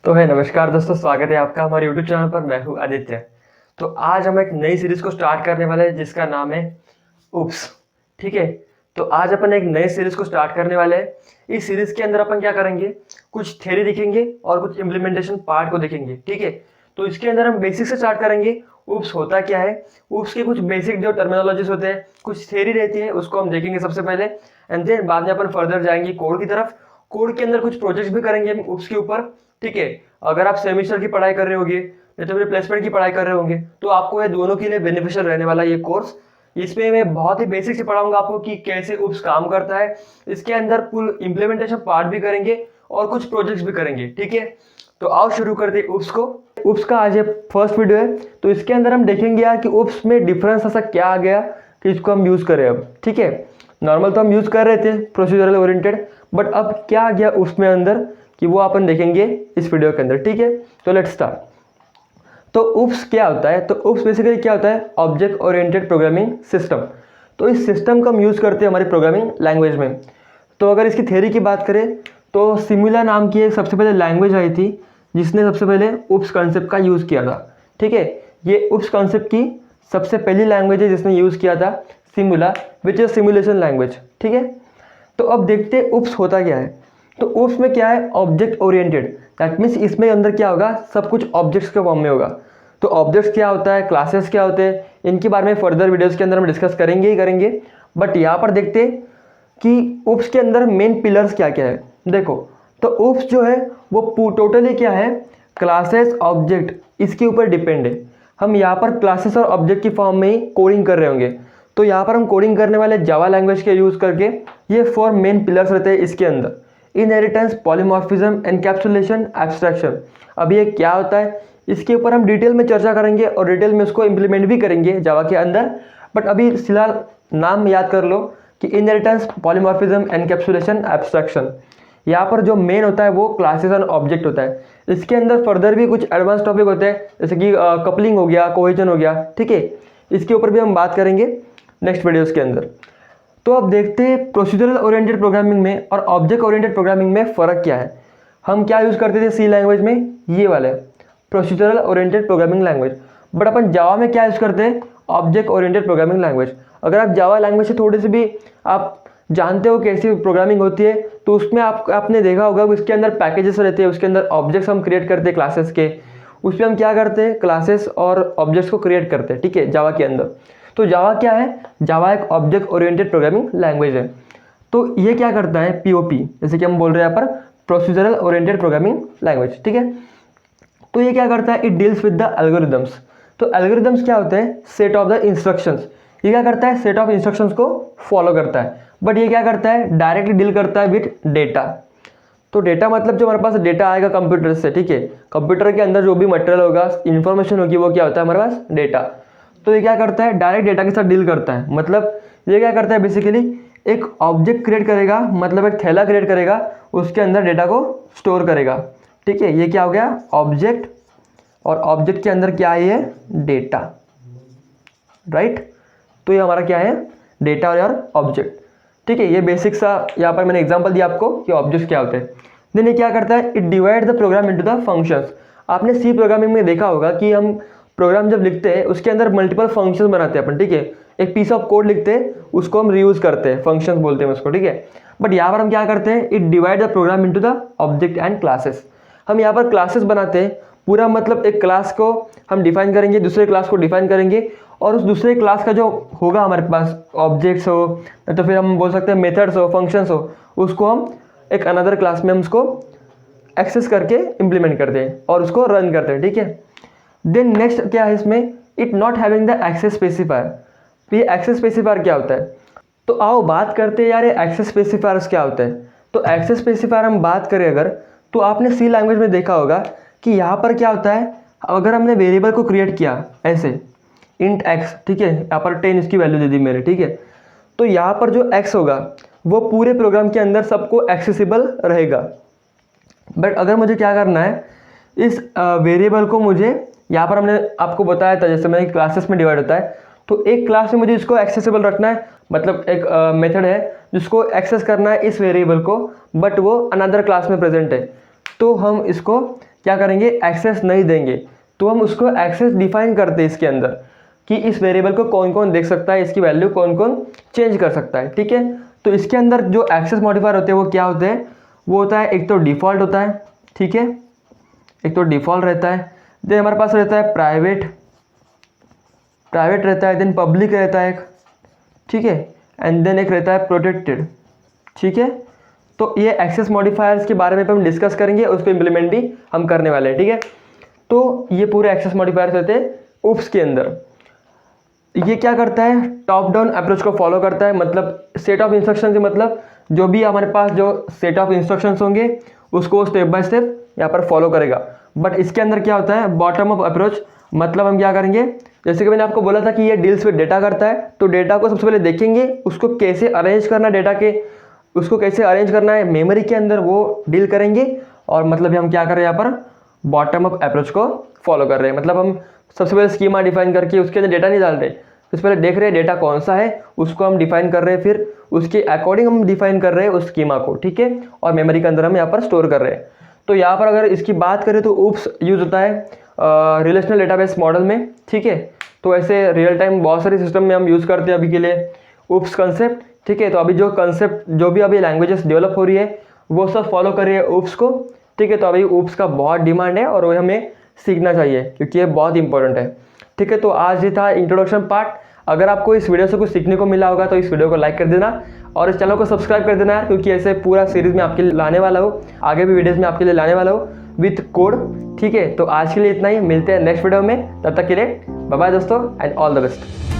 तो है नमस्कार दोस्तों, स्वागत है आपका हमारे यूट्यूब चैनल पर। मैं हूँ आदित्य। तो आज हम एक नई सीरीज को स्टार्ट करने वाले हैं जिसका नाम है उप्स। ठीक है, तो आज अपन एक नई सीरीज को स्टार्ट करने वाले हैं। इस सीरीज के अंदर अपन क्या करेंगे, कुछ थ्योरी देखेंगे और कुछ इम्प्लीमेंटेशन पार्ट को देखेंगे। ठीक है, तो इसके अंदर हम बेसिक से स्टार्ट करेंगे। उप्स होता क्या है, उप्स के कुछ बेसिक जो टर्मिनोलॉजीज होते हैं, कुछ थ्योरी रहती है, उसको हम देखेंगे सबसे पहले। एंड देन बाद में अपन फर्दर जाएंगे कोड की तरफ। कोड के अंदर कुछ प्रोजेक्ट्स भी करेंगे हम उप्स के ऊपर। ठीक है, अगर आप सेमेस्टर की पढ़ाई कर रहे होंगे या तो फिर प्लेसमेंट की पढ़ाई कर रहे होंगे तो आपको ये दोनों के लिए बेनिफिशियल रहने वाला ये कोर्स। इसमें मैं बहुत ही बेसिक से पढ़ाऊंगा आपको कि कैसे उप्स काम करता है। इसके अंदर फुल इम्प्लीमेंटेशन पार्ट भी करेंगे और कुछ प्रोजेक्ट्स भी करेंगे। ठीक है, तो आओ शुरू करते उप्स को। उप्स का आज ये फर्स्ट वीडियो है, तो इसके अंदर हम देखेंगे यार कि उप्स में डिफरेंस ऐसा क्या आ गया कि इसको हम यूज़ करें अब। ठीक है, नॉर्मल तो हम यूज़ कर रहे थे प्रोसीजरल ओरिएंटेड, बट अब क्या आ गया उसमें अंदर कि वो अपन देखेंगे इस वीडियो के अंदर। ठीक है, तो लेट्स स्टार्ट। तो उप्स क्या होता है, तो उप्स बेसिकली क्या होता है, ऑब्जेक्ट ओरिएंटेड प्रोग्रामिंग सिस्टम। तो इस सिस्टम का हम यूज़ करते हैं हमारी प्रोग्रामिंग लैंग्वेज में। तो अगर इसकी थ्योरी की बात करें तो सिमुला नाम की एक सबसे पहले लैंग्वेज आई थी जिसने सबसे पहले उप्स कॉन्सेप्ट का यूज़ किया था। ठीक है, ये उप्स कॉन्सेप्ट की सबसे पहली लैंग्वेज है जिसने यूज़ किया था सिमुला, विच इज सिमुलेशन लैंग्वेज। ठीक है, तो अब देखते हैं उप्स होता क्या है। तो उप्स में क्या है, ऑब्जेक्ट ओरिएंटेड। दैट मीन्स इसमें अंदर क्या होगा, सब कुछ ऑब्जेक्ट्स के फॉर्म में होगा। तो ऑब्जेक्ट्स क्या होता है, क्लासेस क्या होते हैं, इनके बारे में फर्दर वीडियोस के अंदर हम डिस्कस करेंगे ही करेंगे। बट यहाँ पर देखते हैं कि उप्स के अंदर मेन पिलर्स क्या क्या है। देखो, तो उप्स जो है वो टोटली क्या है, क्लासेस ऑब्जेक्ट, इसके ऊपर डिपेंड है। हम यहाँ पर क्लासेस और ऑब्जेक्ट की फॉर्म में ही कोडिंग कर रहे होंगे। तो यहाँ पर हम कोडिंग करने वाले जावा लैंग्वेज के यूज़ करके ये 4 मेन पिलर्स रहते हैं इसके अंदर। Inheritance, polymorphism, encapsulation, abstraction. अब ये क्या होता है इसके ऊपर हम डिटेल में चर्चा करेंगे और डिटेल में उसको इम्प्लीमेंट भी करेंगे जावा के अंदर। बट अभी फिलहाल नाम याद कर लो कि इनहेरिटेंस, पॉलीमॉर्फिज्म, एनकैप्सुलेशन, एब्स्ट्रैक्शन। यहाँ पर जो मेन होता है वो क्लासेस और ऑब्जेक्ट होता है। इसके अंदर फर्दर भी कुछ एडवांस टॉपिक होते हैं जैसे कि कपलिंग हो गया, कोहेजन हो गया। ठीक है, इसके ऊपर भी हम बात करेंगे नेक्स्ट वीडियोस के अंदर। तो अब देखते हैं प्रोसीजरल ओरिएंटेड प्रोग्रामिंग में और ऑब्जेक्ट ओरिएंटेड प्रोग्रामिंग में फ़र्क क्या है। हम क्या यूज़ करते थे सी लैंग्वेज में, ये वाले procedural oriented programming language. But अपन जावा में क्या यूज़ करते हैं, ऑब्जेक्ट ओरिएंटेड प्रोग्रामिंग लैंग्वेज। अगर आप जावा लैंग्वेज से थोड़ी सी भी आप जानते हो कैसी प्रोग्रामिंग होती है तो उसमें आपने देखा होगा उसके अंदर पैकेजेस रहते हैं, उसके अंदर ऑब्जेक्ट्स हम क्रिएट करते हैं क्लासेस के। उसमें हम क्या करते हैं, क्लासेस और ऑब्जेक्ट्स को क्रिएट करते हैं। ठीक है, जावा के अंदर। तो जावा क्या है, जावा एक ऑब्जेक्ट ओरिएंटेड प्रोग्रामिंग लैंग्वेज है। तो ये क्या करता है, पीओपी, जैसे कि हम बोल रहे हैं यहाँ पर प्रोसीजरल ओरिएंटेड प्रोग्रामिंग लैंग्वेज। ठीक है, तो ये क्या करता है, it deals with the algorithms. तो एल्गोरिदम्स क्या होते हैं, सेट ऑफ द इंस्ट्रक्शंस। ये क्या करता है, सेट ऑफ इंस्ट्रक्शंस को फॉलो करता है। बट ये क्या करता है, डायरेक्टली डील करता है विद डेटा। तो डेटा मतलब जो हमारे पास डेटा आएगा कंप्यूटर से। ठीक है, कंप्यूटर के अंदर जो भी मटेरियल होगा, इन्फॉर्मेशन होगी, वो क्या होता है हमारे पास, डेटा। तो ये क्या करता है, डायरेक्ट डेटा के साथ डील करता है। मतलब ये क्या करता है, बेसिकली एक ऑब्जेक्ट क्रिएट करेगा, मतलब एक थैला क्रिएट करेगा, उसके अंदर डेटा को स्टोर करेगा। ठीक है, ये क्या हो गया, ऑब्जेक्ट, और ऑब्जेक्ट के अंदर क्या है, ये डेटा। राइट, तो ये हमारा क्या है, डेटा और ऑब्जेक्ट। ठीक है, ये बेसिक सा यहाँ पर मैंने एग्जांपल दिया आपको कि ऑब्जेक्ट्स क्या होते हैं। देन ये क्या करता है, it divide the programme into the functions. आपने सी प्रोग्रामिंग में देखा होगा कि हम प्रोग्राम जब लिखते हैं उसके अंदर मल्टीपल फंक्शंस बनाते हैं अपन। ठीक है, एक पीस ऑफ कोड लिखते हैं, उसको हम रीयूज करते हैं, फंक्शंस बोलते हैं उसको। ठीक है, बट यहाँ पर हम क्या करते हैं, it divide the programme into the object and classes. हम यहाँ पर क्लासेस बनाते हैं, पूरा मतलब एक क्लास को हम डिफाइन करेंगे, दूसरे क्लास को डिफाइन करेंगे, और उस दूसरे क्लास का जो होगा हमारे पास, ऑब्जेक्ट्स हो तो फिर हम बोल सकते हैं मेथड्स हो, फंक्शंस हो, उसको हम एक अनदर क्लास में हम उसको एक्सेस करके इम्प्लीमेंट करते हैं और उसको रन करते हैं। ठीक है, देन नेक्स्ट क्या है इसमें, it not having the access specifier. तो ये एक्सेस स्पेसिफायर क्या होता है, तो आओ बात करते हैं यार ये एक्सेस स्पेसिफायर्स क्या होते हैं। तो एक्सेस स्पेसिफायर हम बात करें अगर, तो आपने सी लैंग्वेज में देखा होगा कि यहाँ पर क्या होता है, अगर हमने वेरिएबल को क्रिएट किया ऐसे इंट एक्स, ठीक है, यहाँ पर 10 इसकी वैल्यू दे दी मैंने। ठीक है, तो यहाँ पर जो एक्स होगा वो पूरे प्रोग्राम के अंदर सबको एक्सेसिबल रहेगा। बट अगर मुझे क्या करना है, इस वेरिएबल को मुझे यहाँ पर हमने आपको बताया था जैसे मैंने क्लासेस में डिवाइड होता है, तो एक क्लास में मुझे इसको एक्सेसिबल रखना है, मतलब एक मेथड है जिसको एक्सेस करना है इस वेरिएबल को, बट वो अनदर क्लास में प्रेजेंट है। तो हम इसको क्या करेंगे, एक्सेस नहीं देंगे। तो हम उसको एक्सेस डिफाइन करते हैं इसके अंदर कि इस वेरिएबल को कौन कौन देख सकता है, इसकी वैल्यू कौन कौन चेंज कर सकता है, ठीक है। तो इसके अंदर जो एक्सेस मॉडिफायर होते हैं वो क्या होते हैं, वो होता है एक तो डिफ़ॉल्ट होता है, ठीक है, एक तो डिफ़ॉल्ट रहता है, देन हमारे पास रहता है प्राइवेट रहता है, देन पब्लिक रहता है एक, ठीक है, एंड देन एक रहता है प्रोटेक्टेड, ठीक है। तो ये एक्सेस मॉडिफायर्स के बारे में हम डिस्कस करेंगे, उसको इम्प्लीमेंट भी हम करने वाले हैं, ठीक है। तो ये पूरे एक्सेस मॉडिफायर्स रहते हैं उप्स के अंदर। ये क्या करता है, टॉप डाउन अप्रोच को फॉलो करता है, मतलब सेट ऑफ इंस्ट्रक्शन से मतलब जो भी हमारे पास जो सेट ऑफ इंस्ट्रक्शंस होंगे उसको स्टेप बाय स्टेप यहाँ पर फॉलो करेगा। बट इसके अंदर क्या होता है, बॉटम अप अप्रोच, मतलब हम क्या करेंगे, जैसे कि मैंने आपको बोला था कि ये डील्स विद डेटा करता है, तो डेटा को सबसे पहले देखेंगे, उसको कैसे अरेंज करना, डेटा के उसको कैसे अरेंज करना है मेमोरी के अंदर, वो डील करेंगे। और मतलब हम क्या कर रहे हैं यहाँ पर, बॉटम अप अप्रोच को फॉलो कर रहे हैं। मतलब हम सबसे पहले स्कीमा डिफाइन करके उसके अंदर डेटा नहीं डाल रहे, सबसे पहले देख रहे हैं डेटा कौन सा है, उसको हम डिफाइन कर रहे हैं, फिर उसके अकॉर्डिंग हम डिफाइन कर रहे हैं उस स्कीमा को, ठीक है, और मेमोरी के अंदर हम यहाँ पर स्टोर कर रहे हैं। तो यहाँ पर अगर इसकी बात करें तो उप्स यूज होता है रिलेशनल डेटाबेस मॉडल में, ठीक है। तो ऐसे रियल टाइम बहुत सारे सिस्टम में हम यूज़ करते हैं अभी के लिए उप्स कंसेप्ट, ठीक है। तो अभी जो कंसेप्ट जो भी अभी लैंग्वेजेस डेवलप हो रही है वो सब फॉलो कर रही है उप्स को, ठीक है। तो अभी उप्स का बहुत डिमांड है और वो हमें सीखना चाहिए क्योंकि ये बहुत इंपॉर्टेंट है, ठीक है। तो आज ये था इंट्रोडक्शन पार्ट। अगर आपको इस वीडियो से कुछ सीखने को मिला होगा तो इस वीडियो को लाइक कर देना और इस चैनल को सब्सक्राइब कर देना यार, क्योंकि ऐसे पूरा सीरीज में आपके लिए लाने वाला हो, आगे भी वीडियोस में आपके लिए लाने वाला हो विथ कोड, ठीक है। तो आज के लिए इतना ही, मिलते हैं नेक्स्ट वीडियो में, तब तक के लिए बाय बाय दोस्तों एंड ऑल द बेस्ट।